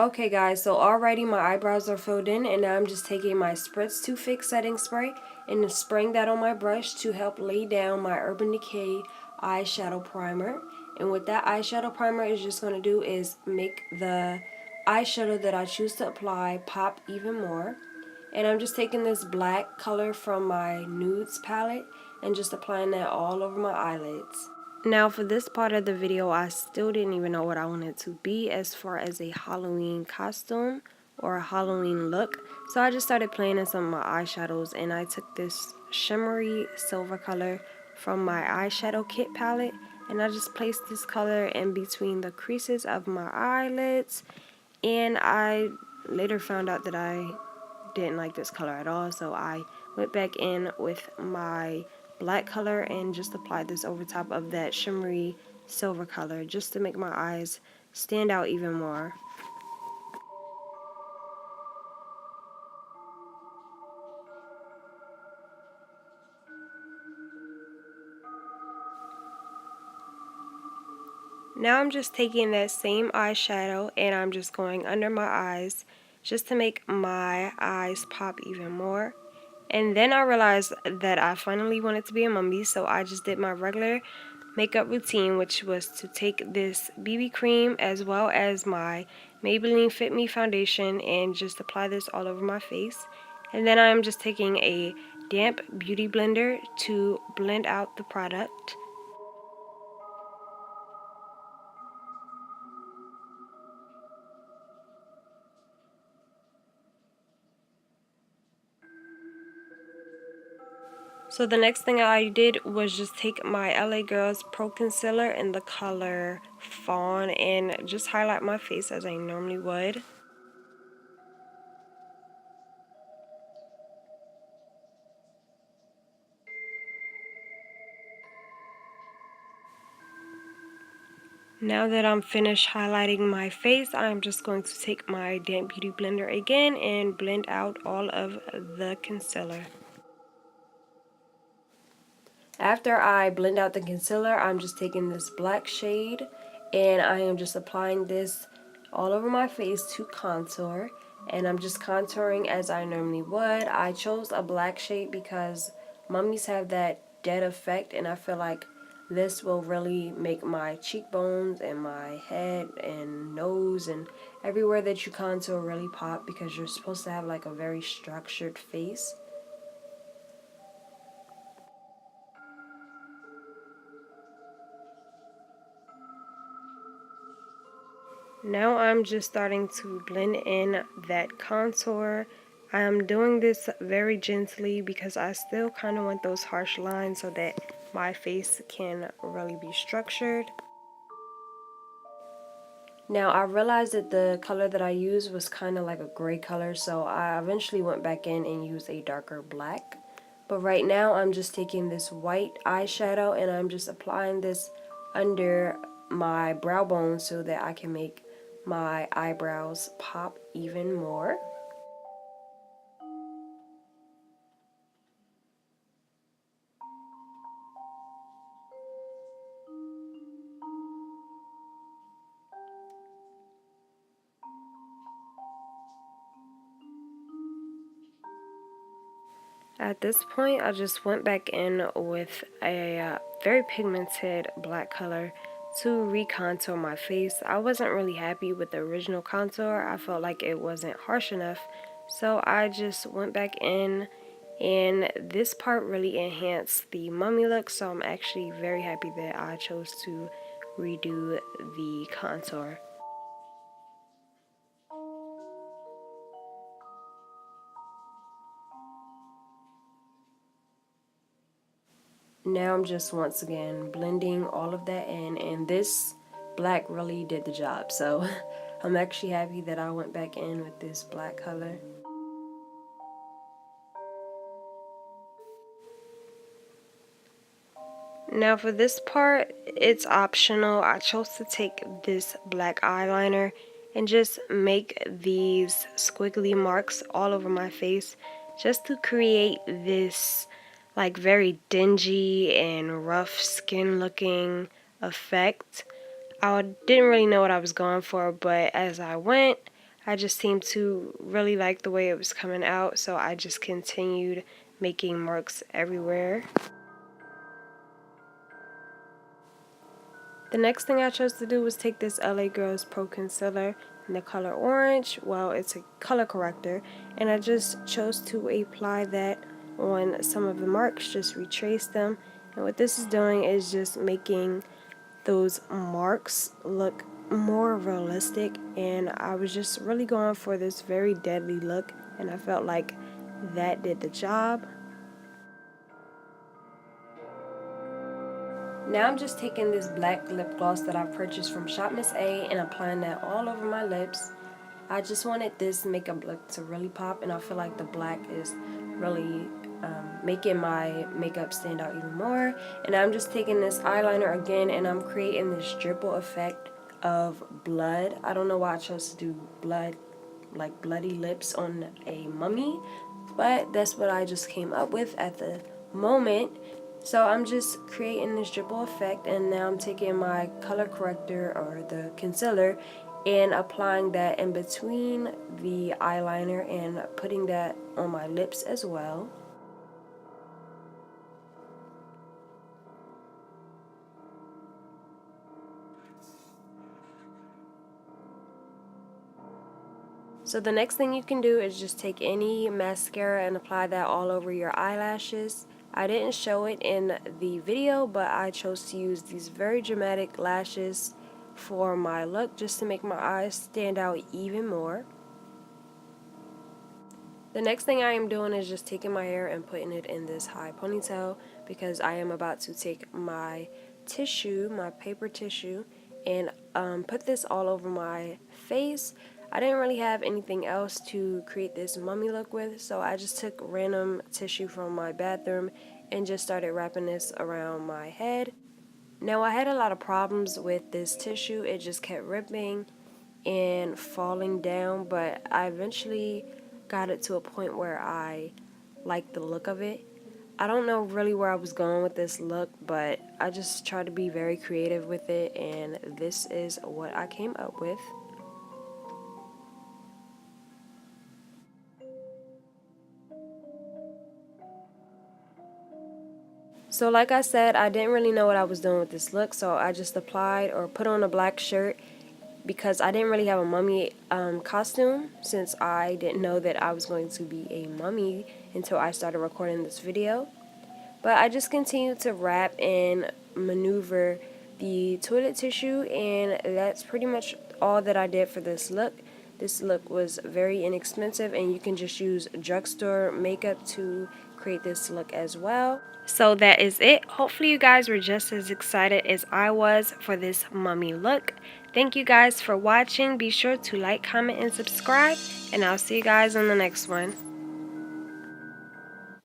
Okay guys, so already my eyebrows are filled in, and now I'm just taking my Spritz Too Fix setting spray and spraying that on my brush to help lay down my Urban Decay eyeshadow primer. And what that eyeshadow primer is just going to do is make the eyeshadow that I choose to apply pop even more. And I'm just taking this black color from my nudes palette and just applying that all over my eyelids. Now for this part of the video, I still didn't even know what I wanted to be as far as a Halloween costume or a Halloween look. So I just started playing in some of my eyeshadows, and I took this shimmery silver color from my eyeshadow kit palette, and I just placed this color in between the creases of my eyelids. And I later found out that I didn't like this color at all, so I went back in with my black color and just applied this over top of that shimmery silver color just to make my eyes stand out even more. Now I'm just taking that same eyeshadow and I'm just going under my eyes just to make my eyes pop even more. And then I realized that I finally wanted to be a mummy, so I just did my regular makeup routine, which was to take this BB cream as well as my Maybelline Fit Me foundation and just apply this all over my face. And then I'm just taking a damp beauty blender to blend out the product. So the next thing I did was just take my LA Girls Pro Concealer in the color Fawn and just highlight my face as I normally would. Now that I'm finished highlighting my face, I'm just going to take my damp beauty blender again and blend out all of the concealer. After I blend out the concealer, I'm just taking this black shade and I am just applying this all over my face to contour. And I'm just contouring as I normally would. I chose a black shade because mummies have that dead effect, and I feel like this will really make my cheekbones and my head and nose and everywhere that you contour really pop, because you're supposed to have like a very structured face. Now I'm just starting to blend in that contour. I'm doing this very gently because I still kind of want those harsh lines so that my face can really be structured. Now I realized that the color that I used was kind of like a gray color, so I eventually went back in and used a darker black. But right now I'm just taking this white eyeshadow and I'm just applying this under my brow bone so that I can make my eyebrows pop even more. At this point, I just went back in with a very pigmented black color to recontour my face. I wasn't really happy with the original contour. I felt like it wasn't harsh enough, so I just went back in, and this part really enhanced the mummy look, so I'm actually very happy that I chose to redo the contour. Now I'm just once again blending all of that in, and this black really did the job, so I'm actually happy that I went back in with this black color. Now for this part, it's optional. I chose to take this black eyeliner and just make these squiggly marks all over my face just to create this like very dingy and rough skin looking effect. I didn't really know what I was going for, but as I went, I just seemed to really like the way it was coming out, so I just continued making marks everywhere. The next thing I chose to do was take this LA Girls Pro Concealer in the color orange. Well, it's a color corrector, and I just chose to apply that on some of the marks, just retrace them. And what this is doing is just making those marks look more realistic, and I was just really going for this very deadly look, and I felt like that did the job. Now I'm just taking this black lip gloss that I purchased from Shop Miss A and applying that all over my lips. I just wanted this makeup look to really pop, and I feel like the black is really making my makeup stand out even more. And I'm just taking this eyeliner again, and I'm creating this dribble effect of blood. I don't know why I chose to do blood, like bloody lips on a mummy, but that's what I just came up with at the moment. So I'm just creating this dribble effect, and now I'm taking my color corrector or the concealer and applying that in between the eyeliner and putting that on my lips as well. So the next thing you can do is just take any mascara and apply that all over your eyelashes. I didn't show it in the video, but I chose to use these very dramatic lashes for my look just to make my eyes stand out even more. The next thing I am doing is just taking my hair and putting it in this high ponytail, because I am about to take my tissue, my paper tissue, and put this all over my face. I didn't really have anything else to create this mummy look with, so I just took random tissue from my bathroom and just started wrapping this around my head. Now, I had a lot of problems with this tissue. It just kept ripping and falling down, but I eventually got it to a point where I liked the look of it. I don't know really where I was going with this look, but I just tried to be very creative with it, and this is what I came up with. So like I said, I didn't really know what I was doing with this look, so I just applied or put on a black shirt because I didn't really have a mummy costume, since I didn't know that I was going to be a mummy until I started recording this video. But I just continued to wrap and maneuver the toilet tissue, and that's pretty much all that I did for this look. This look was very inexpensive, and you can just use drugstore makeup to create this look as well. So that is it. Hopefully you guys were just as excited as I was for this mummy look. Thank you guys for watching. Be sure to like, comment, and subscribe, and I'll see you guys on the next one.